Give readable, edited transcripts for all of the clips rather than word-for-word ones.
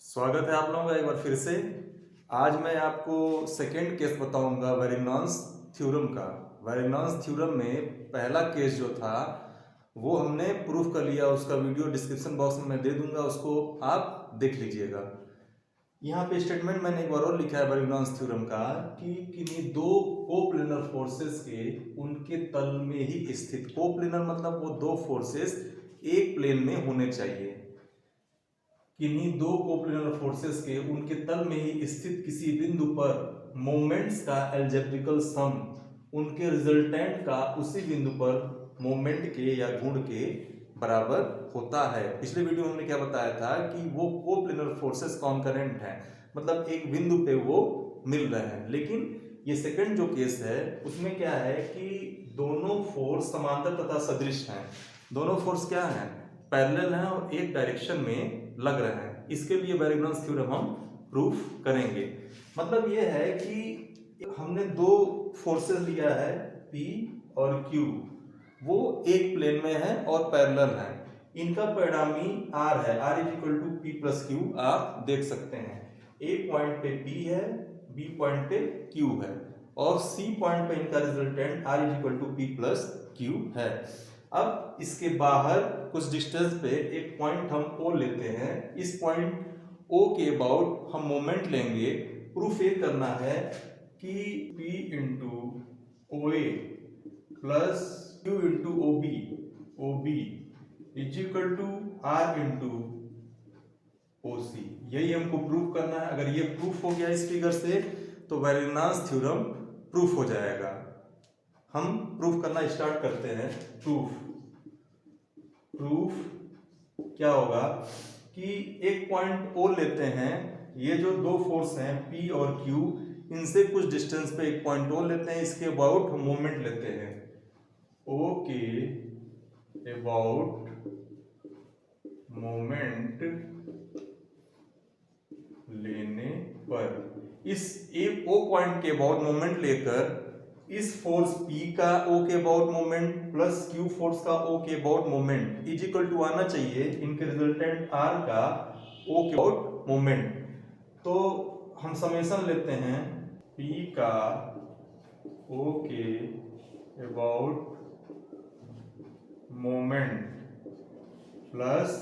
स्वागत है आप लोगों का एक बार फिर से। आज मैं आपको सेकेंड केस बताऊंगा वेरिनॉन्स थ्योरम का। वेरिनॉन्स थ्योरम में पहला केस जो था वो हमने प्रूफ कर लिया, उसका वीडियो डिस्क्रिप्शन बॉक्स में मैं दे दूंगा, उसको आप देख लीजिएगा। यहाँ पे स्टेटमेंट मैंने एक बार और लिखा है वेरिनॉन्स थ्योरम का कि किन्हीं दो कोप्लेनर फोर्सेस के उनके तल में ही स्थित, कोप्लेनर मतलब वो दो फोर्सेस एक प्लेन में होने चाहिए, किन्हीं दो कोप्लेनर फोर्सेस के उनके तल में ही स्थित किसी बिंदु पर मोमेंट्स का एल्जेब्रिकल सम उनके रिजल्टेंट का उसी बिंदु पर मोमेंट के या गुण के बराबर होता है। पिछले वीडियो में हमने क्या बताया था कि वो कोप्लेनर फोर्सेस कॉन्करेंट हैं, मतलब एक बिंदु पे वो मिल रहे हैं। लेकिन ये सेकंड जो केस है उसमें क्या है कि दोनों फोर्स समांतर तथा सदृश हैं। दोनों फोर्स क्या हैं? पैरेलल हैं और एक डायरेक्शन में लग रहे हैं। इसके लिए वेरिनॉन्स थ्योरम हम प्रूफ करेंगे। मतलब ये है कि हमने दो फोर्सेस लिया है P और Q, वो एक प्लेन में है और पैरेलल है। इनका परिणामी R है, R is equal to P plus Q आप देख सकते हैं। A पॉइंट पे P है, B पॉइंट पे Q है और C पॉइंट पे इनका resultant R is equal to P plus Q है। अब इसके बाहर कुछ डिस्टेंस पे एक पॉइंट हम O लेते हैं। इस पॉइंट O के अबाउट हम मोमेंट लेंगे। प्रूफ ये करना है कि P into OA plus Q into OB is equal to R into OC। यही हमको प्रूफ करना है। अगर ये प्रूफ हो गया इस फिगर से तो वेरिनॉन्स थ्योरम प्रूफ हो जाएगा। हम प्रूफ करना स्टार्ट करते हैं। प्रूफ क्या होगा कि एक पॉइंट O लेते हैं, ये जो दो फोर्स हैं P और Q, इनसे कुछ डिस्टेंस पे एक पॉइंट O लेते हैं, इसके अबाउट हम मोमेंट लेते हैं। O के अबाउट मोमेंट लेने पर इस O पॉइंट के अबाउट मोमेंट लेकर इस फोर्स P का O के about moment plus Q force का O के about moment is equal to आना चाहिए इनके रिजल्टेंट R का O के अबाउट मोमेंट। तो हम समेशन लेते हैं P का O के अबाउट मोमेंट प्लस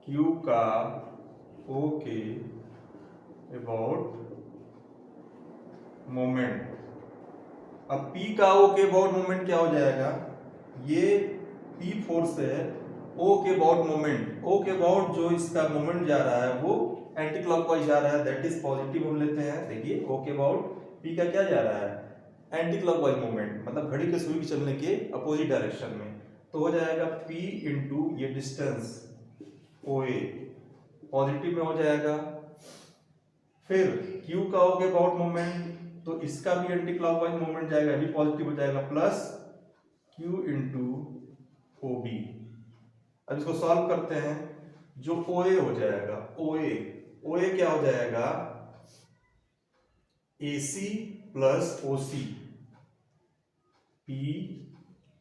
Q का O के अबाउट मोमेंट। अब P का O के अबाउट मोमेंट क्या हो जाएगा? ये P फोर्स है, O के अबाउट मोमेंट, O के अबाउट जो इसका मोमेंट जा रहा है वो एंटी क्लॉकवाइज जा रहा है, दैट इज पॉजिटिव हम लेते हैं। देखिए O के अबाउट P का क्या जा रहा है? एंटी क्लॉकवाइज मोमेंट, मतलब घड़ी के सुई के चलने के अपोजिट डायरेक्शन में। तो हो जाएगा P इंटू ये डिस्टेंस OA पॉजिटिव में हो जाएगा। फिर Q का O के अबाउट मोमेंट, तो इसका भी एंटी क्लॉकवाइज मोमेंट जाएगा, भी पॉजिटिव हो जाएगा, प्लस Q इंटू OB। अब इसको सॉल्व करते हैं, जो OA हो जाएगा, OA क्या हो जाएगा? AC plus OC। P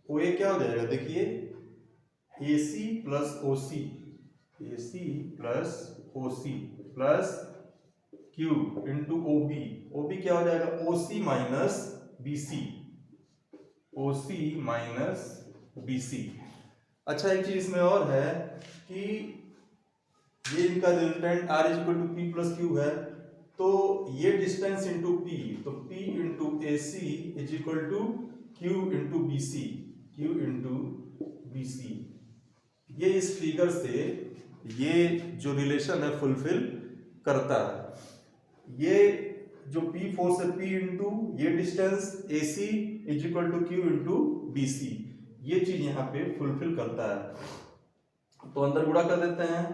OA क्या हो जाएगा? देखिए AC plus OC plus Q into OB क्या हो जाएगा? OC minus BC। अच्छा, एक चीज इसमें और है कि ये इनका resultant R is equal to P plus Q है, तो ये डिस्टेंस इंटू P, तो P into AC is equal to Q into BC। ये इस फिगर से ये जो रिलेशन है फुलफिल करता है। ये जो P फोर्स है P इंटू ये distance AC is equal to Q into BC, ये चीज यहाँ पे फुलफिल करता है। तो अंदर गुणा कर देते हैं,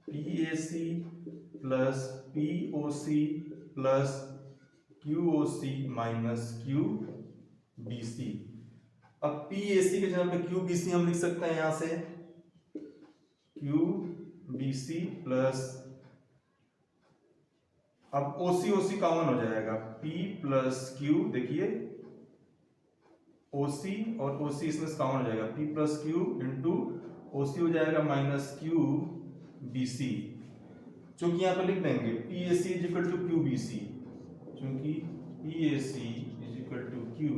PAC plus POC plus QOC minus QBC। अब PAC के जगह पे QBC हम लिख सकते हैं यहां से QBC प्लस, अब OC कॉमन हो जाएगा, P प्लस Q, देखिए OC और OC इसमें कॉमन हो जाएगा, P plus Q into OC हो जाएगा माइनस QBC। चूंकि यहाँ पे लिख देंगे P A C is equal to Q B C, चूंकि P A C is equal to Q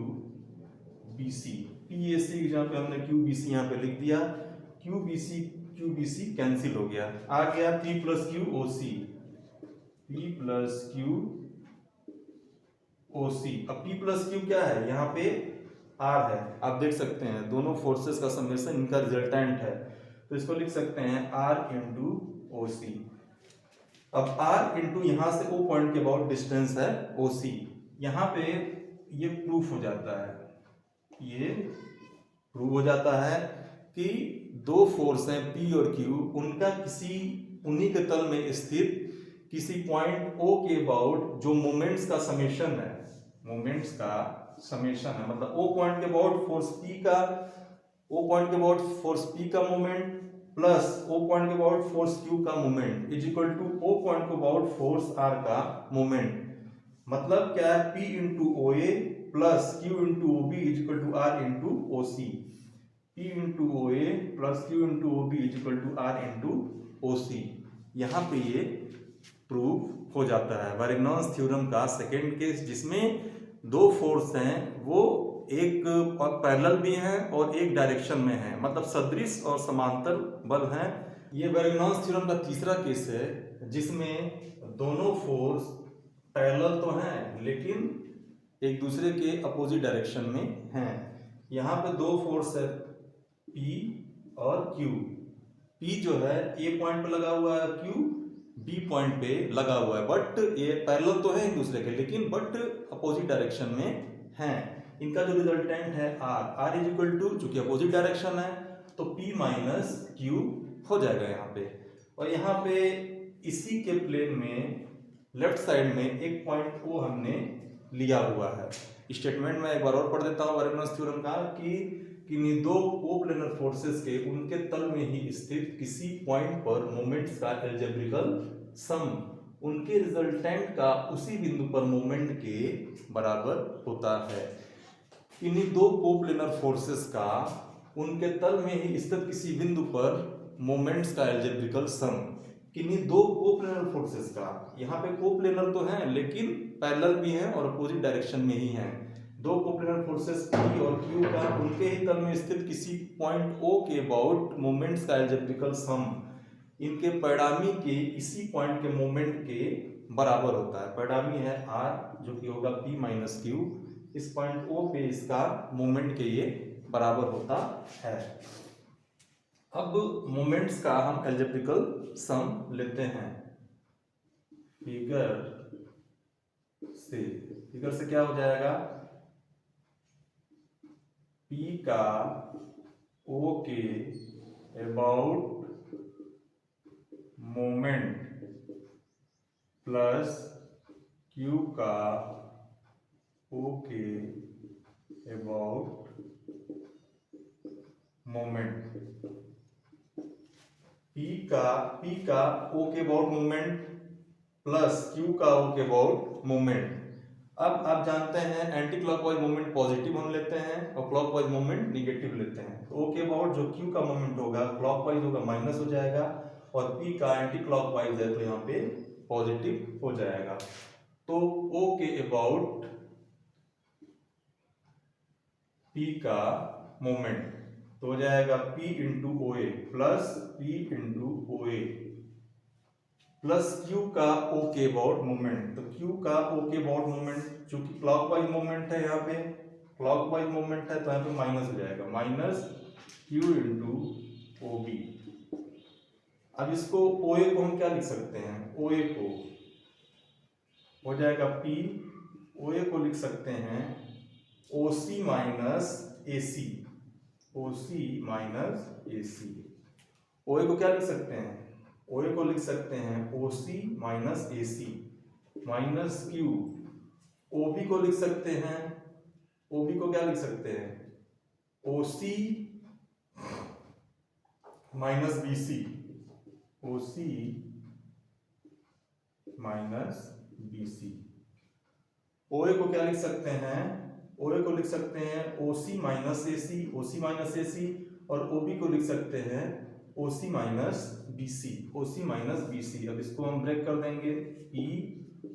B C, P A C जहाँ पे हमने क्यू बी सी यहाँ पे लिख दिया, क्यू बी सी कैंसिल हो गया, आ गया P plus Q O C, P plus Q O सी। अब पी प्लस क्यू क्या है, यहाँ पे आर है, आप देख सकते हैं दोनों फोर्सेस का समेशन इनका रिजल्टेंट है, तो इसको लिख सकते हैं आर इंटू ओ सी। अब आर इंटू यहाँ से ओ पॉइंट के अबाउट डिस्टेंस है ओ सी, यहाँ पे ये प्रूफ हो जाता है, ये प्रूव हो जाता है कि दो फोर्स हैं पी और क्यू, उनका किसी उन्हीं के तल में स्थित किसी पॉइंट ओ के अबाउट जो मोमेंट्स का समेशन है, मोमेंट्स का समेशन है, मतलब ओ पॉइंट के अबाउट फोर्स पी का, ओ पॉइंट के अबाउट फोर्स पी का मोमेंट प्लस ओ पॉइंट के अबाउट फोर्स क्यू का moment is equal to O point के अबाउट फोर्स आर का मोमेंट। मतलब क्या है, P into O A plus Q into O B is equal to R into O C, P into O A plus Q into O B is equal to R into O सी। यहाँ पे ये prove हो जाता है वैरिग्नॉन्स theorem का second case, जिसमें दो force हैं वो एक पैरेलल भी हैं और एक डायरेक्शन में हैं, मतलब सदृश और समांतर बल हैं। ये वैरिग्नॉन्स थ्योरम का तीसरा केस है जिसमें दोनों फोर्स पैरेलल तो हैं लेकिन एक दूसरे के अपोजिट डायरेक्शन में हैं। यहाँ पे दो फोर्स है P और Q, P जो है A पॉइंट पे लगा हुआ है, Q B पॉइंट पे लगा हुआ है, बट ये पैरेलल तो है एक दूसरे के लेकिन बट अपोजिट डायरेक्शन में हैं। इनका जो रिजल्टेंट है R इज इक्वल टू, चूंकि अपोजिट डायरेक्शन है तो P माइनस Q हो जाएगा यहाँ पे। और यहाँ पे इसी के प्लेन में लेफ्ट साइड में एक पॉइंट O हमने लिया हुआ है। स्टेटमेंट में एक बार और पढ़ देता हूँ वैरिग्नॉन्स थ्योरम का कि किन्हीं दो कोप्लेनर फोर्सेस के उनके तल में ही स्थित किसी पॉइंट पर मोमेंट्स का अलजेब्रिकल सम उनके रिजल्टेंट का उसी बिंदु पर मोमेंट के बराबर होता है। किन्हीं दो कोप्लेनर फोर्सेस का उनके तल में ही स्थित किसी बिंदु पर मोमेंट्स का अलजेब्रिकल सम, किन्हीं दो कोप्लेनर फोर्सेस का, यहाँ पे कोप्लेनर तो हैं लेकिन पैरेलल भी हैं और अपोजिट डायरेक्शन में ही हैं। दो कोप्लेनर फोर्सेस P और Q का उनके ही तल में स्थित किसी पॉइंट O के अबाउट मोमेंट्स का अलजेब्रिकल सम इनके परिणामी के इसी पॉइंट के मोमेंट के बराबर होता है। परिणामी है R जो कि होगा P माइनस Q, इस पॉइंट O पे इसका मोमेंट के ये बराबर होता है। अब मोमेंट्स का हम अलजेब्रिकल सम लेते हैं फिगर से क्या हो जाएगा, P का O के अबाउट मोमेंट प्लस Q का O के अबाउट मोमेंट, P का O के अबाउट मोमेंट प्लस Q का O के अबाउट मोमेंट। अब आप जानते हैं एंटी क्लॉकवाइज मोमेंट पॉजिटिव हम लेते हैं और क्लॉकवाइज मोमेंट निगेटिव लेते हैं, तो O के अबाउट जो Q का मोमेंट होगा क्लॉकवाइज होगा माइनस हो जाएगा और P का एंटी क्लॉकवाइज है तो यहाँ पे पॉजिटिव हो जाएगा। तो O के अबाउट P का मोमेंट तो हो जाएगा P into O A plus P into O A plus Q का O के अबाउट मोमेंट, तो Q का O के अबाउट मोमेंट चूंकि क्लॉकवाइज मोमेंट है, यहाँ पे क्लॉकवाइज मोमेंट है तो यहाँ पे माइनस हो जाएगा, minus Q into O B. अब इसको OA को हम क्या लिख सकते हैं, OA को हो जाएगा P, OA को लिख सकते हैं OC minus AC, OC minus AC। OA को क्या लिख सकते हैं, OA को लिख सकते हैं OC minus AC minus Q। OB को लिख सकते हैं, OB को क्या लिख सकते हैं OC minus BC, OC minus BC। OA को क्या लिख सकते हैं, OA को लिख सकते हैं OC minus AC, OC minus AC और OB को लिख सकते हैं OC minus BC, OC minus BC। अब इसको हम ब्रेक कर देंगे, P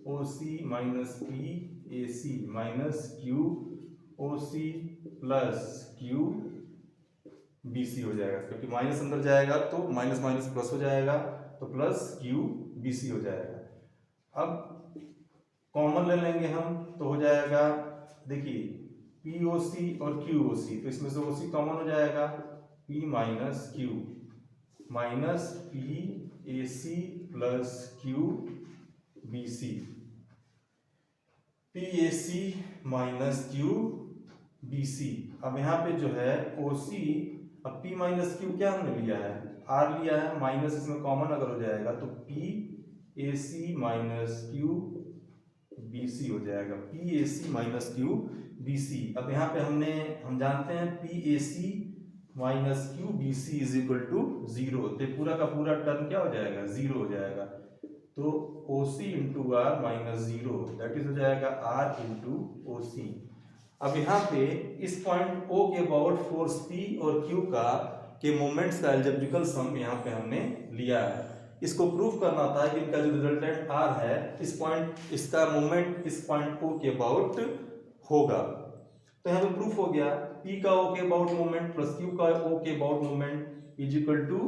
OC minus P AC minus Q OC plus Q BC हो जाएगा, क्योंकि माइनस अंदर जाएगा तो माइनस माइनस प्लस हो जाएगा, तो प्लस Q BC हो जाएगा। अब कॉमन ले लेंगे हम तो हो जाएगा, देखिए POC और QOC, तो इसमें से OC कॉमन हो जाएगा, P minus Q minus PAC plus QBC, PAC minus QBC। अब यहाँ पे जो है OC, अब P माइनस Q क्या हमने लिया है, R लिया है, माइनस इसमें कॉमन अगर हो जाएगा तो PAC माइनस QBC हो जाएगा, PAC माइनस QBC। अब यहाँ पे हम जानते हैं PAC minus QBC is equal to 0, तो पूरा का पूरा टर्म क्या हो जाएगा, 0 हो जाएगा। तो OC into R minus 0 that is हो जाएगा R इंटू OC। अब यहाँ पे इस पॉइंट O के अबाउट फोर्स P और Q के मोमेंट्स का अलजेब्रिकल सम यहाँ पे हमने लिया है। इसको प्रूफ करना था कि इनका जो रिजल्टेंट R है, इस पॉइंट, इसका मोमेंट इस पॉइंट O के अबाउट होगा। तो यहाँ पे प्रूफ हो गया, P का O के अबाउट मोमेंट प्लस Q का O के about moment is equal to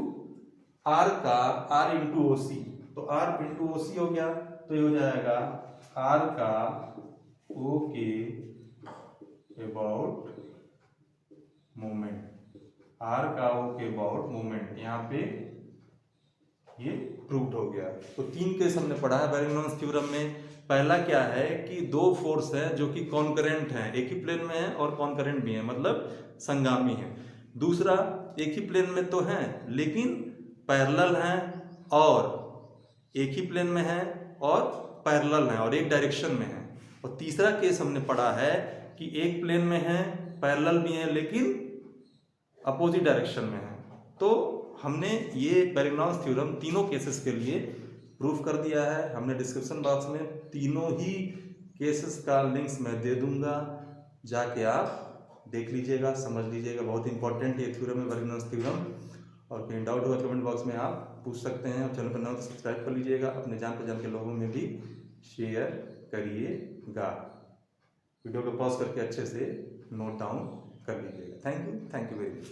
R का R इंटू OC। तो R इंटू OC हो गया, तो ये हो जाएगा R का O के अबाउट मोमेंट, R का O के अबाउट मोमेंट, यहाँ पे ये प्रूव्ड हो गया। तो 3 केस हमने पढ़ा है बैरिंग-नॉन्स थ्योरम में। पहला क्या है कि 2 फोर्स है जो कि कॉन्करेंट हैं, एक ही प्लेन में है और कॉन्करेंट भी है, मतलब संगामी है। दूसरा, एक ही प्लेन में तो हैं लेकिन पैरेलल हैं, और एक ही प्लेन में है और पैरेलल हैं और एक डायरेक्शन में है। और तीसरा केस हमने पढ़ा है कि एक प्लेन में है, पैरेलल भी है, लेकिन अपोजिट डायरेक्शन में है। तो हमने ये बैरिंग-नॉन्स थ्योरम तीनों केसेस के लिए प्रूफ कर दिया है। हमने डिस्क्रिप्शन बॉक्स में तीनों ही केसेस का लिंक्स मैं दे दूंगा, जाके आप देख लीजिएगा, समझ लीजिएगा। बहुत इंपॉर्टेंट ये थ्योरम है बैरिंग-नॉन्स थ्योरम। और कहीं डाउट होगा कमेंट बॉक्स में आप पूछ सकते हैं। और चैनल पर नए तो सब्सक्राइब कर लीजिएगा, अपने जान पहचान के लोगों में भी शेयर करिएगा। वीडियो को पॉज करके अच्छे से नोट डाउन कर लीजिएगा। Thank you very much.